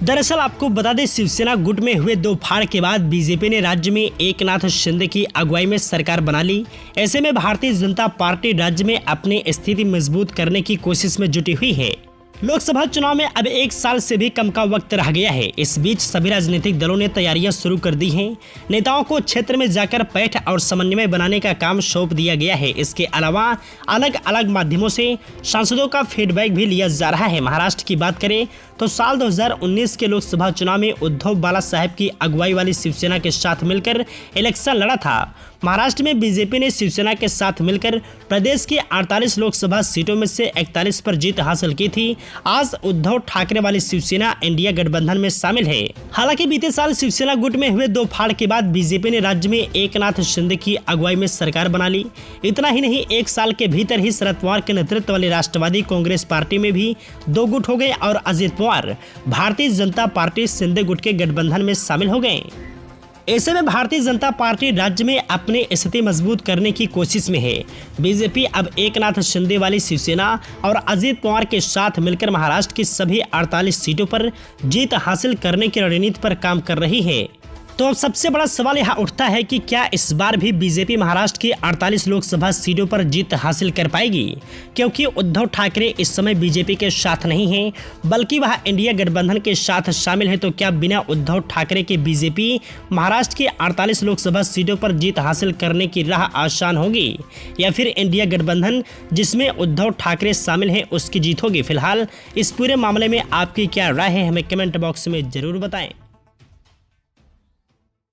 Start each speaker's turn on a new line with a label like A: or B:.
A: दरअसल आपको बता दें, शिवसेना गुट में हुए दो फाड़ के बाद बीजेपी ने राज्य में एकनाथ शिंदे की अगुवाई में सरकार बना ली। ऐसे में भारतीय जनता पार्टी राज्य में अपनी स्थिति मजबूत करने की कोशिश में जुटी हुई है। लोकसभा चुनाव में अब 1 साल से भी कम का वक्त रह गया है। इस बीच सभी राजनीतिक दलों ने तैयारियां शुरू कर दी हैं। नेताओं को क्षेत्र में जाकर पैठ और समन्वय बनाने का काम सौंप दिया गया है। इसके अलावा अलग अलग माध्यमों से सांसदों का फीडबैक भी लिया जा रहा है। महाराष्ट्र की बात करें तो साल 2019 के लोकसभा चुनाव में उद्धव बाला साहेब की अगुवाई वाली शिवसेना के साथ मिलकर इलेक्शन लड़ा था। महाराष्ट्र में बीजेपी ने शिवसेना के साथ मिलकर प्रदेश की 48 लोकसभा सीटों में से 41 पर जीत हासिल की थी। आज उद्धव ठाकरे वाली शिवसेना इंडिया गठबंधन में शामिल है। हालांकि बीते साल शिवसेना गुट में हुए दो फाड़ के बाद बीजेपी ने राज्य में एकनाथ शिंदे की अगुवाई में सरकार बना ली। इतना ही नहीं, 1 साल के भीतर ही शरद पवार के नेतृत्व वाली राष्ट्रवादी कांग्रेस पार्टी में भी दो गुट हो गए और अजित पवार भारतीय जनता पार्टी शिंदे गुट के गठबंधन में शामिल हो गए। ऐसे में भारतीय जनता पार्टी राज्य में अपनी स्थिति मजबूत करने की कोशिश में है। बीजेपी अब एकनाथ शिंदे वाली शिवसेना और अजित पवार के साथ मिलकर महाराष्ट्र की सभी 48 सीटों पर जीत हासिल करने की रणनीति पर काम कर रही है। तो अब सबसे बड़ा सवाल यहाँ उठता है कि क्या इस बार भी बीजेपी महाराष्ट्र की 48 लोकसभा सीटों पर जीत हासिल कर पाएगी? क्योंकि उद्धव ठाकरे इस समय बीजेपी के साथ नहीं हैं, बल्कि वह इंडिया गठबंधन के साथ शामिल है। तो क्या बिना उद्धव ठाकरे के बीजेपी महाराष्ट्र की 48 लोकसभा सीटों पर जीत हासिल करने की राह आसान होगी, या फिर इंडिया गठबंधन जिसमें उद्धव ठाकरे शामिल है उसकी जीत होगी? फिलहाल इस पूरे मामले में आपकी क्या राय है, हमें कमेंट बॉक्स में जरूर बताएं।